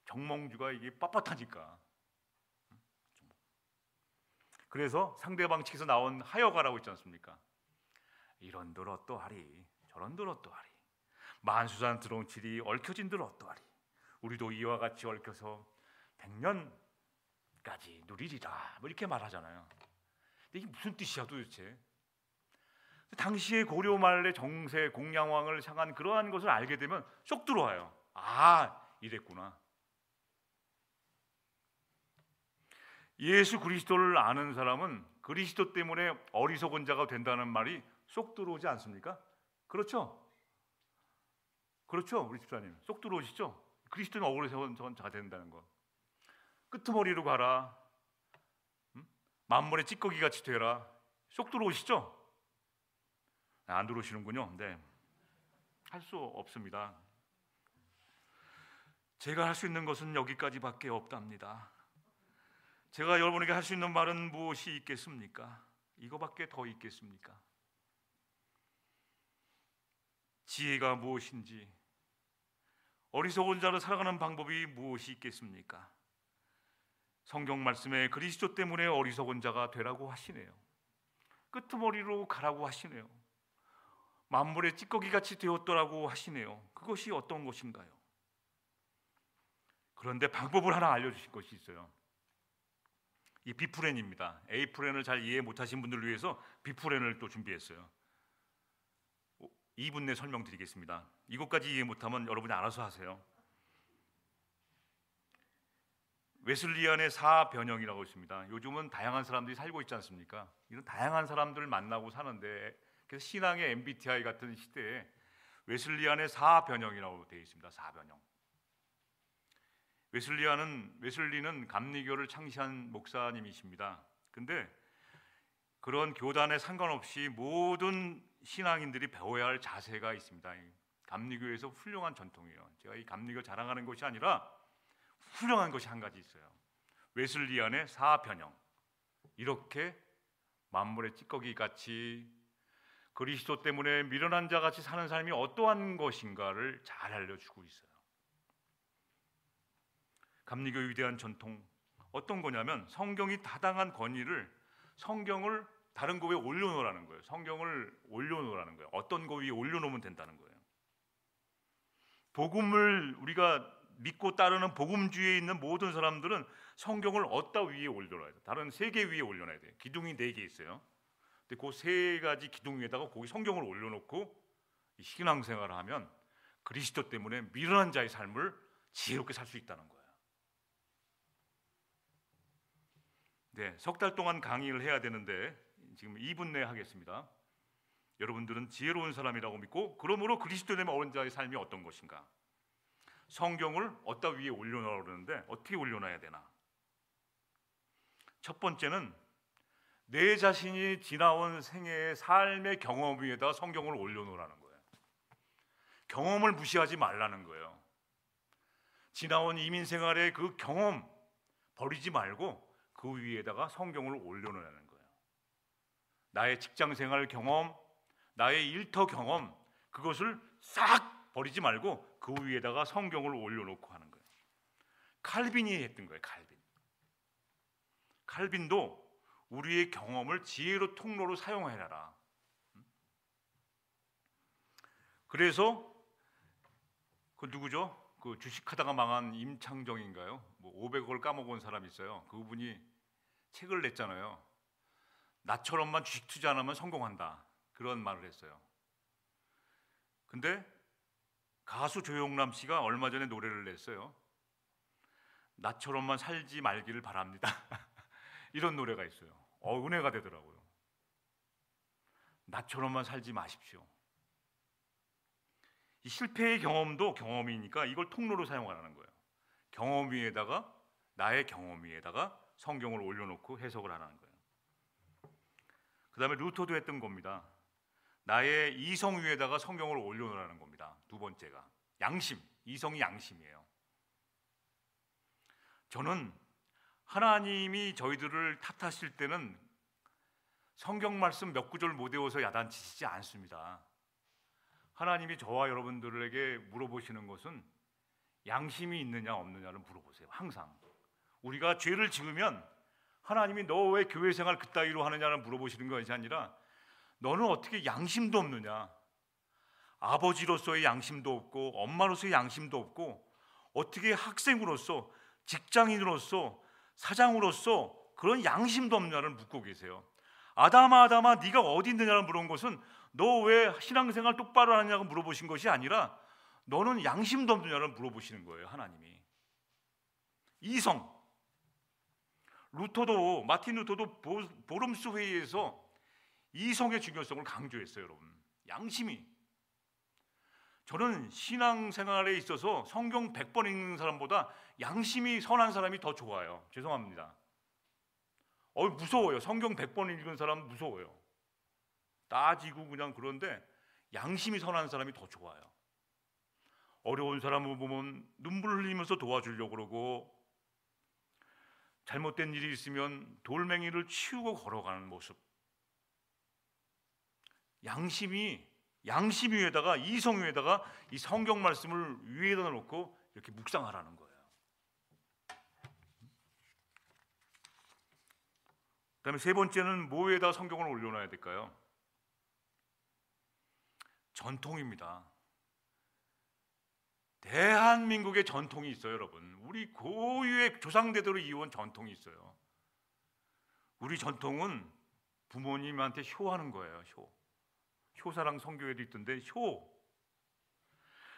정몽주가 이게 빳빳하니까, 그래서 상대방 측에서 나온 하여가라고 있지 않습니까? 이런들 어떠하리 저런들 어떠하리 만수산 드렁칠이 얽혀진들 어떠하리 우리도 이와 같이 얽혀서 100년까지 누리리라, 뭐 이렇게 말하잖아요. 근데 이게 무슨 뜻이야 도대체? 당시의 고려 말의 정세 공양왕을 향한 그러한 것을 알게 되면 쏙 들어와요. 아, 이랬구나. 예수 그리스도를 아는 사람은 그리스도 때문에 어리석은 자가 된다는 말이 쏙 들어오지 않습니까? 그렇죠? 그렇죠? 우리 집사님 쏙 들어오시죠? 그리스도는 어리석은 자가 된다는 거. 끄트머리로 가라, 만물의 찌꺼기 같이 되라, 쏙 들어오시죠? 안 들어오시는군요. 네, 할 수 없습니다. 제가 할 수 있는 것은 여기까지밖에 없답니다. 제가 여러분에게 할 수 있는 말은 무엇이 있겠습니까? 이거밖에 더 있겠습니까? 지혜가 무엇인지, 어리석은 자를 살아가는 방법이 무엇이 있겠습니까? 성경 말씀에 그리스도 때문에 어리석은 자가 되라고 하시네요. 끄트머리로 가라고 하시네요. 만물의 찌꺼기같이 되었더라고 하시네요. 그것이 어떤 것인가요? 그런데 방법을 하나 알려주신 것이 있어요. 이 B프렌입니다. A프렌을 잘 이해 못하신 분들을 위해서 B프렌을 또 준비했어요. 2분 내 설명드리겠습니다. 이것까지 이해 못하면 여러분이 알아서 하세요. 웨슬리안의 사변형이라고 있습니다. 요즘은 다양한 사람들이 살고 있지 않습니까? 이런 다양한 사람들을 만나고 사는데, 그래서 신앙의 MBTI 같은 시대에 웨슬리안의 사변형이라고 되어 있습니다. 사변형. 웨슬리는 감리교를 창시한 목사님이십니다. 근데 그런 교단에 상관없이 모든 신앙인들이 배워야 할 자세가 있습니다. 감리교에서 훌륭한 전통이에요. 제가 이 감리교 자랑하는 것이 아니라 훌륭한 것이 한 가지 있어요. 웨슬리안의 사변형. 이렇게 만물의 찌꺼기 같이 그리스도 때문에 미련한 자 같이 사는 삶이 어떠한 것인가를 잘 알려주고 있어요. 감리교의 위대한 전통, 어떤 거냐면 성경이 타당한 권위를, 성경을 다른 거 위에 올려놓으라는 거예요. 성경을 올려놓으라는 거예요. 어떤 거 위에 올려놓으면 된다는 거예요. 복음을 우리가 믿고 따르는 복음주의에 있는 모든 사람들은 성경을 어디다 위에 올려놔야 돼요? 다른 3개 위에 올려놔야 돼요. 기둥이 4개 있어요. 근데 그 3가지 기둥 위에다가 거기 성경을 올려놓고 신앙생활을 하면 그리스도 때문에 미련한 자의 삶을 지혜롭게 살 수 있다는 거예요. 네, 석 달 동안 강의를 해야 되는데 지금 2분 내에 하겠습니다. 여러분들은 지혜로운 사람이라고 믿고, 그러므로 그리스도 때문에 어린 자의 삶이 어떤 것인가? 성경을 어디다 위에 올려놓으라 그러는데 어떻게 올려놔야 되나? 첫 번째는 내 자신이 지나온 생애의 삶의 경험 위에다 성경을 올려놓으라는 거예요. 경험을 무시하지 말라는 거예요. 지나온 이민 생활의 그 경험 버리지 말고 그 위에다가 성경을 올려놓으라는 거예요. 나의 직장 생활 경험, 나의 일터 경험, 그것을 싹 버리지 말고 그 위에다가 성경을 올려놓고 하는 거예요. 칼빈이 했던 거예요. 칼빈도 우리의 경험을 지혜로 통로로 사용해라. 그래서 그 누구죠? 그 주식하다가 망한 임창정인가요? 뭐 500억을 까먹은 사람이 있어요. 그분이 책을 냈잖아요. 나처럼만 주식 투자 안 하면 성공한다, 그런 말을 했어요. 근데 가수 조용남 씨가 얼마 전에 노래를 냈어요. 나처럼만 살지 말기를 바랍니다. 이런 노래가 있어요. 은혜가 되더라고요. 나처럼만 살지 마십시오. 이 실패의 경험도 경험이니까 이걸 통로로 사용하라는 거예요. 경험 위에다가, 나의 경험 위에다가 성경을 올려놓고 해석을 하라는 거예요. 그 다음에 루터도 했던 겁니다. 나의 이성 위에다가 성경을 올려놓으라는 겁니다. 두 번째가 양심, 이성이 양심이에요. 저는 하나님이 저희들을 탓하실 때는 성경 말씀 몇 구절 못 외워서 야단치시지 않습니다. 하나님이 저와 여러분들에게 물어보시는 것은 양심이 있느냐 없느냐를 물어보세요. 항상 우리가 죄를 지으면 하나님이 너 왜 교회 생활 그따위로 하느냐를 물어보시는 것이 아니라 너는 어떻게 양심도 없느냐, 아버지로서의 양심도 없고 엄마로서의 양심도 없고 어떻게 학생으로서, 직장인으로서, 사장으로서 그런 양심도 없느냐를 묻고 계세요. 아담아 네가 어디 있느냐를 물은 것은 너 왜 신앙생활 똑바로 하느냐고 물어보신 것이 아니라 너는 양심도 없느냐를 물어보시는 거예요. 하나님이. 이성. 마틴 루터도 보름스 회의에서 이성의 중요성을 강조했어요. 여러분, 양심이. 저는 신앙생활에 있어서 성경 100번 읽는 사람보다 양심이 선한 사람이 더 좋아요. 죄송합니다. 무서워요. 성경 100번 읽은 사람 무서워요. 따지고 그냥. 그런데 양심이 선한 사람이 더 좋아요. 어려운 사람을 보면 눈물 흘리면서 도와주려고 그러고, 잘못된 일이 있으면 돌멩이를 치우고 걸어가는 모습. 양심 위에다가, 이성 위에다가 이 성경 말씀을 위에다 놓고 이렇게 묵상하라는 거예요. 그다음에 세 번째는 뭐에다 성경을 올려놔야 될까요? 전통입니다. 대한민국의 전통이 있어요, 여러분. 우리 고유의 조상대대로 이어온 전통이 있어요. 우리 전통은 부모님한테 효하는 거예요. 효사랑 성교에도 있던데 효.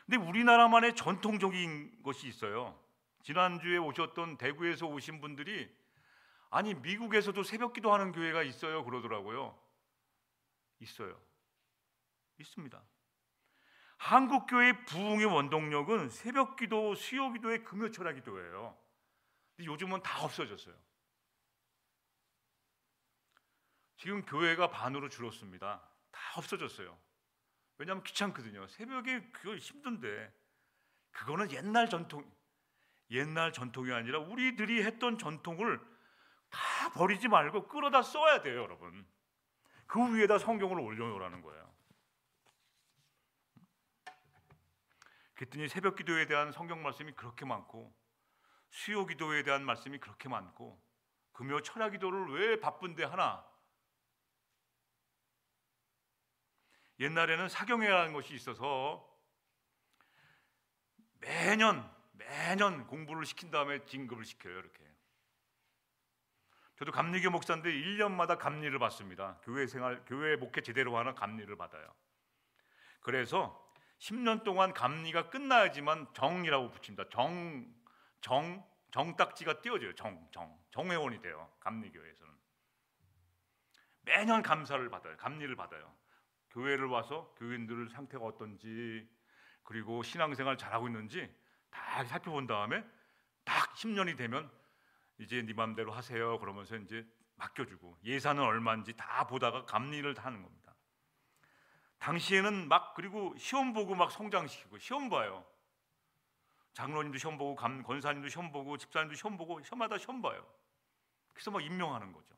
근데 우리나라만의 전통적인 것이 있어요. 지난주에 오셨던 대구에서 오신 분들이 아니 미국에서도 새벽기도 하는 교회가 있어요 그러더라고요. 있습니다. 한국교회 부흥의 원동력은 새벽기도, 수요기도의 금요철야기도예요. 근데 요즘은 다 없어졌어요. 지금 교회가 반으로 줄었습니다. 다 없어졌어요. 왜냐하면 귀찮거든요. 새벽에 그거 힘든데. 그거는 옛날 전통이 아니라 우리들이 했던 전통을 다 버리지 말고 끌어다 써야 돼요, 여러분. 그 위에다 성경을 올려놓으라는 거예요. 그랬더니 새벽 기도에 대한 성경 말씀이 그렇게 많고, 수요 기도에 대한 말씀이 그렇게 많고, 금요 철야 기도를 왜 바쁜데 하나? 옛날에는 사경회라는 것이 있어서 매년 공부를 시킨 다음에 진급을 시켜요. 이렇게. 저도 감리교 목사인데 1년마다 감리를 받습니다. 교회 목회 제대로 하는 감리를 받아요. 그래서 10년 동안 감리가 끝나야지만 정이라고 붙입니다. 정딱지가 띄어져요. 정회원이 돼요. 감리교회에서는 매년 감사를 받아요. 감리를 받아요. 교회를 와서 교인들 상태가 어떤지, 그리고 신앙생활 잘하고 있는지 다 살펴본 다음에 딱 10년이 되면 이제 네 맘대로 하세요 그러면서 이제 맡겨주고 예산은 얼마인지 다 보다가 감리를 하는 겁니다. 당시에는 막 그리고 시험 보고 막 성장시키고 시험 봐요. 장로님도 시험 보고 권사님도 시험 보고 집사님도 시험 보고 시험마다 시험 봐요. 그래서 막 임명하는 거죠.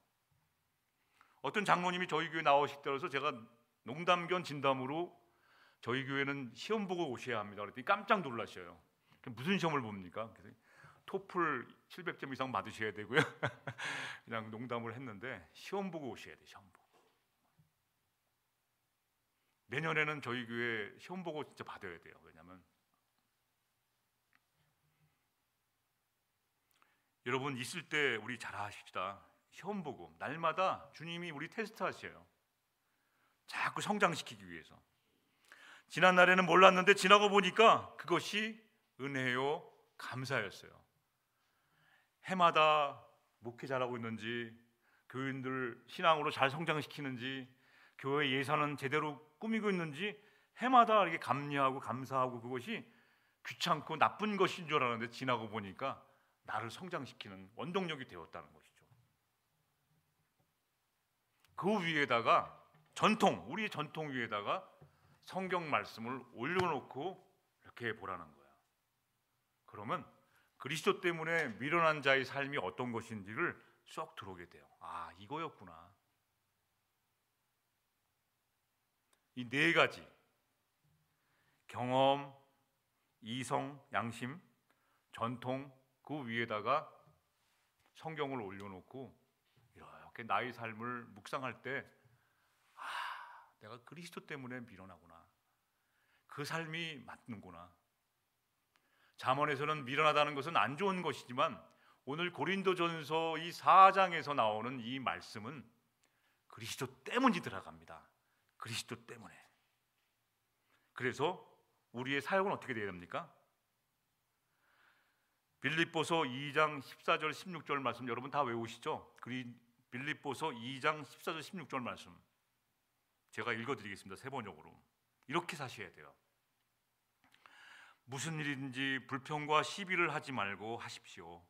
어떤 장로님이 저희 교회 나오실 때라서 제가 농담 겸 진담으로 저희 교회는 시험 보고 오셔야 합니다 그랬더니 깜짝 놀라셔요. 무슨 시험을 봅니까? 그래서 토플 700점 이상 받으셔야 되고요. 그냥 농담을 했는데 시험 보고 오셔야 돼요. 시험 보고. 내년에는 저희 교회 시험 보고 진짜 받아야 돼요. 왜냐하면 여러분 있을 때 우리 잘하십시다. 시험 보고 날마다 주님이 우리 테스트 하셔요. 자꾸 성장시키기 위해서. 지난 날에는 몰랐는데 지나고 보니까 그것이 은혜요 감사였어요. 해마다 목회 잘하고 있는지, 교인들 신앙으로 잘 성장시키는지, 교회 예산은 제대로 꾸미고 있는지 해마다 이렇게 감리하고 감사하고 그것이 귀찮고 나쁜 것인 줄 알았는데 지나고 보니까 나를 성장시키는 원동력이 되었다는 것이죠. 그 위에다가 우리의 전통 위에다가 성경 말씀을 올려놓고 이렇게 보라는 거야. 그러면 그리스도 때문에 미련한 자의 삶이 어떤 것인지를 쏙 들어오게 돼요. 아, 이거였구나. 이 네 가지 경험, 이성, 양심, 전통 그 위에다가 성경을 올려놓고 이렇게 나의 삶을 묵상할 때 내가 그리스도 때문에 미련하구나. 그 삶이 맞는구나. 잠언에서는 미련하다는 것은 안 좋은 것이지만 오늘 고린도전서 이 4장에서 나오는 이 말씀은 그리스도 때문이 들어갑니다. 그리스도 때문에. 그래서 우리의 사역은 어떻게 되어야 됩니까? 빌립보서 2장 14절 16절 말씀 여러분 다 외우시죠? 빌립보서 2장 14절 16절 말씀 제가 읽어드리겠습니다. 세 번역으로. 이렇게 사셔야 돼요. 무슨 일인지 불평과 시비를 하지 말고 하십시오.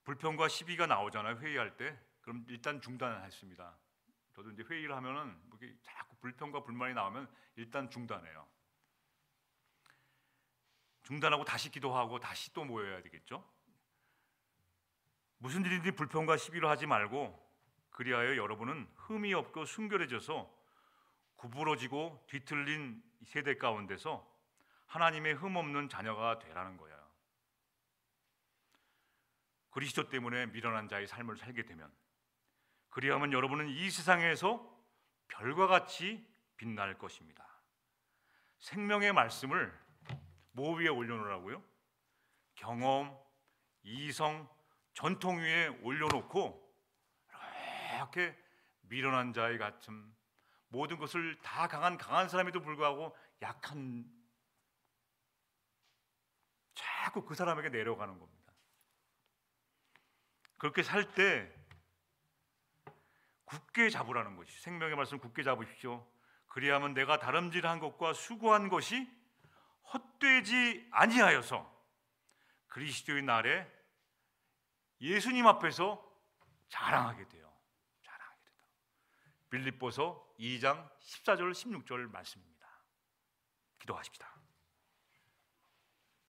불평과 시비가 나오잖아요. 회의할 때. 그럼 일단 중단했습니다. 저도 이제 회의를 하면은 자꾸 불평과 불만이 나오면 일단 중단해요. 중단하고 다시 기도하고 다시 또 모여야 되겠죠. 무슨 일인지 불평과 시비를 하지 말고 그리하여 여러분은 흠이 없고 순결해져서 구부러지고 뒤틀린 세대 가운데서 하나님의 흠 없는 자녀가 되라는 거예요. 그리스도 때문에 미련한 자의 삶을 살게 되면 그리하면 여러분은 이 세상에서 별과 같이 빛날 것입니다. 생명의 말씀을 뭐 위에 올려놓으라고요? 경험, 이성, 전통 위에 올려놓고 이렇게 미련한 자의 같음 모든 것을 다 강한 사람에도 불구하고 약한 자꾸 그 사람에게 내려가는 겁니다. 그렇게 살 때 굳게 잡으라는 것이 생명의 말씀 굳게 잡으십시오. 그리하면 내가 다름질한 것과 수고한 것이 헛되지 아니하여서 그리스도의 날에 예수님 앞에서 자랑하게 돼요. 자랑하게 된다. 빌립보서 2장 14절 16절 말씀입니다. 기도하십시다.